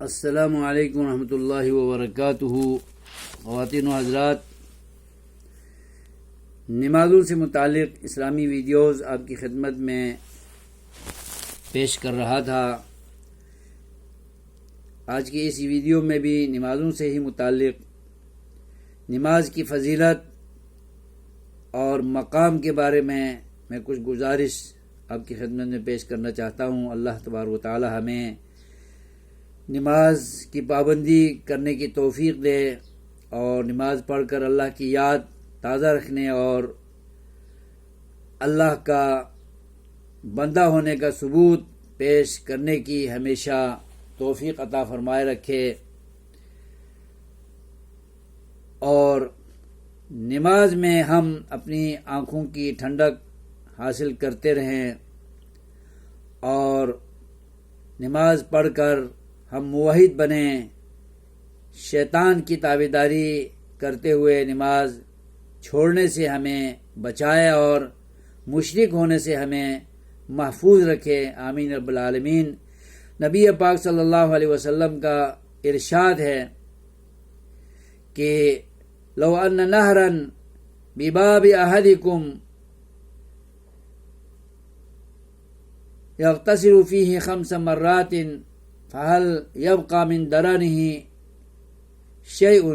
السلام علیکم ورحمۃ اللہ وبرکاتہ۔ خواتین و حضرات، نمازوں سے متعلق اسلامی ویڈیوز آپ کی خدمت میں پیش کر رہا تھا۔ آج کی اس ویڈیو میں بھی نمازوں سے ہی متعلق نماز کی فضیلت اور مقام کے بارے میں کچھ گزارش آپ کی خدمت میں پیش کرنا چاہتا ہوں۔ اللہ تبارک و تعالی ہمیں نماز کی پابندی کرنے کی توفیق دے اور نماز پڑھ کر اللہ کی یاد تازہ رکھنے اور اللہ کا بندہ ہونے کا ثبوت پیش کرنے کی ہمیشہ توفیق عطا فرمائے رکھے، اور نماز میں ہم اپنی آنکھوں کی ٹھنڈک حاصل کرتے رہیں، اور نماز پڑھ کر ہم موحد بنیں، شیطان کی تابعداری کرتے ہوئے نماز چھوڑنے سے ہمیں بچائے اور مشرک ہونے سے ہمیں محفوظ رکھے، آمین رب العالمین۔ نبی پاک صلی اللہ علیہ وسلم کا ارشاد ہے کہ لو ان نہرا بباب احدکم یغتسل فیہ 5 مرات فہل یبقى من درنہ شیء۔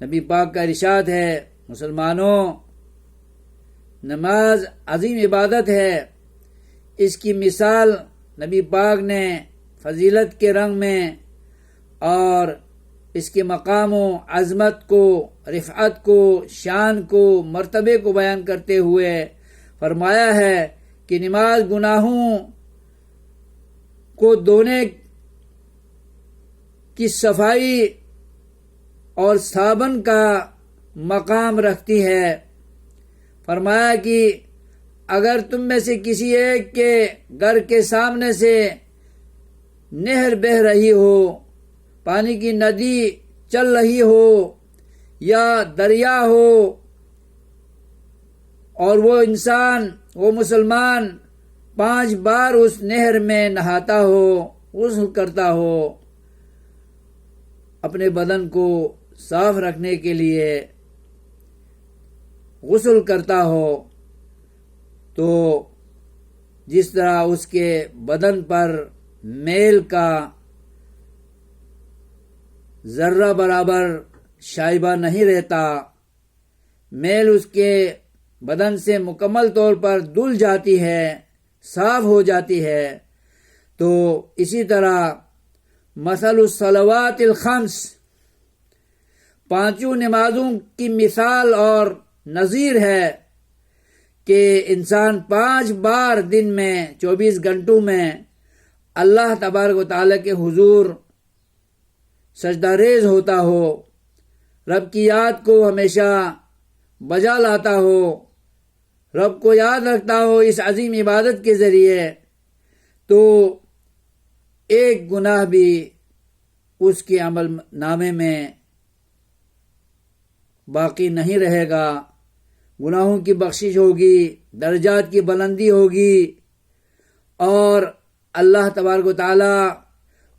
نبی پاک کا ارشاد ہے، مسلمانوں، نماز عظیم عبادت ہے، اس کی مثال نبی پاک نے فضیلت کے رنگ میں اور اس کے مقام و عظمت کو، رفعت کو، شان کو، مرتبے کو بیان کرتے ہوئے فرمایا ہے کہ نماز گناہوں کو دھونے کی صفائی اور صابن کا مقام رکھتی ہے۔ فرمایا کہ اگر تم میں سے کسی ایک کے گھر کے سامنے سے نہر بہہ رہی ہو، پانی کی ندی چل رہی ہو یا دریا ہو، اور وہ انسان، وہ مسلمان 5 بار اس نہر میں نہاتا ہو، غسل کرتا ہو، اپنے بدن کو صاف رکھنے کے لیے غسل کرتا ہو، تو جس طرح اس کے بدن پر میل کا ذرہ برابر شائبہ نہیں رہتا، میل اس کے بدن سے مکمل طور پر دھل جاتی ہے، صاف ہو جاتی ہے، تو اسی طرح مثل الصلوات الخمس، 5 نمازوں کی مثال اور نظیر ہے کہ انسان 5 بار دن میں 24 گھنٹوں میں اللہ تبارک و تعالیٰ کے حضور سجدہ ریز ہوتا ہو، رب کی یاد کو ہمیشہ بجا لاتا ہو، رب کو یاد رکھتا ہو اس عظیم عبادت کے ذریعے، تو ایک گناہ بھی اس کے عمل نامے میں باقی نہیں رہے گا، گناہوں کی بخشش ہوگی، درجات کی بلندی ہوگی، اور اللہ تبارک و تعالیٰ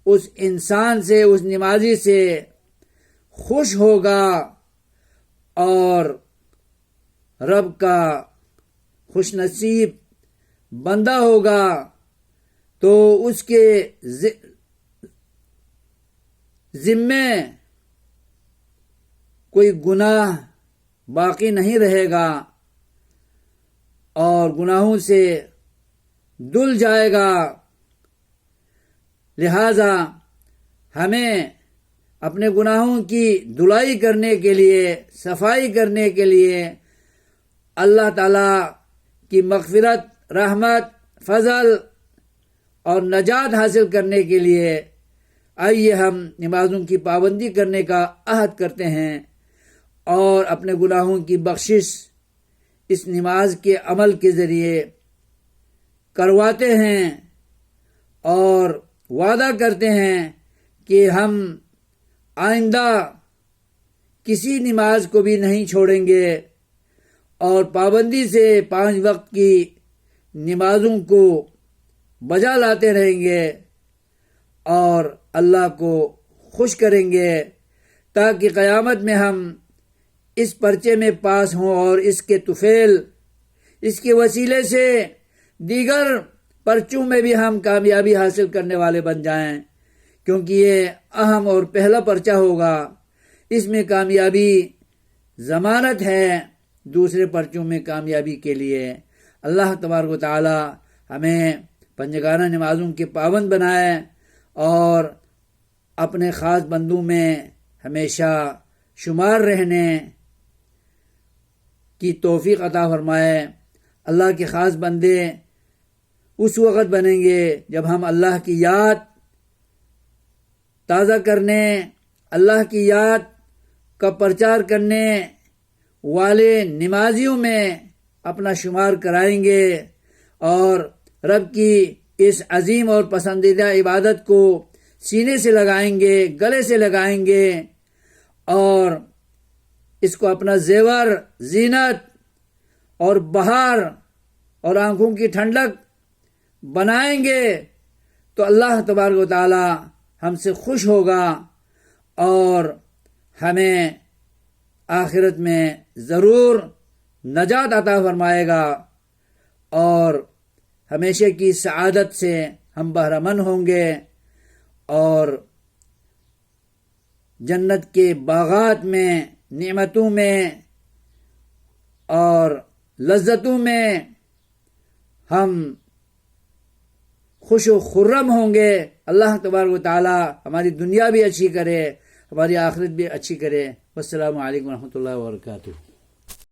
اس انسان سے، اس نمازی سے خوش ہوگا، اور رب کا خوش نصیب بندہ ہوگا، تو اس کے ذمے کوئی گناہ باقی نہیں رہے گا، اور گناہوں سے دھل جائے گا۔ لہذا ہمیں اپنے گناہوں کی دھلائی کرنے کے لیے، صفائی کرنے کے لیے، اللہ تعالیٰ کی مغفرت، رحمت، فضل اور نجات حاصل کرنے کے لیے آئیے ہم نمازوں کی پابندی کرنے کا عہد کرتے ہیں، اور اپنے گناہوں کی بخشش اس نماز کے عمل کے ذریعے کرواتے ہیں، اور وعدہ کرتے ہیں کہ ہم آئندہ کسی نماز کو بھی نہیں چھوڑیں گے، اور پابندی سے 5 وقت کی نمازوں کو بجا لاتے رہیں گے، اور اللہ کو خوش کریں گے، تاکہ قیامت میں ہم اس پرچے میں پاس ہوں اور اس کے طفیل، اس کے وسیلے سے دیگر پرچوں میں بھی ہم کامیابی حاصل کرنے والے بن جائیں، کیونکہ یہ اہم اور پہلا پرچہ ہوگا۔ اس میں کامیابی ضمانت ہے دوسرے پرچوں میں کامیابی کے لیے۔ اللہ تبارک و تعالی ہمیں پنجگانہ نمازوں کے پابند بنائے اور اپنے خاص بندوں میں ہمیشہ شمار رہنے کی توفیق عطا فرمائے۔ اللہ کے خاص بندے اس وقت بنیں گے جب ہم اللہ کی یاد تازہ کرنے، اللہ کی یاد کا پرچار کرنے والے نمازیوں میں اپنا شمار کرائیں گے اور رب کی اس عظیم اور پسندیدہ عبادت کو سینے سے لگائیں گے، گلے سے لگائیں گے اور اس کو اپنا زیور، زینت اور بہار اور آنکھوں کی ٹھنڈک بنائیں گے، تو اللہ تبارک و تعالی ہم سے خوش ہوگا اور ہمیں آخرت میں ضرور نجات عطا فرمائے گا اور ہمیشہ کی سعادت سے ہم بہرہ مند ہوں گے اور جنت کے باغات میں، نعمتوں میں اور لذتوں میں ہم خوش و خرم ہوں گے۔ اللہ تبارک و تعالی ہماری دنیا بھی اچھی کرے، ہماری آخرت بھی اچھی کرے۔ والسلام علیکم ورحمۃ اللہ وبرکاتہ۔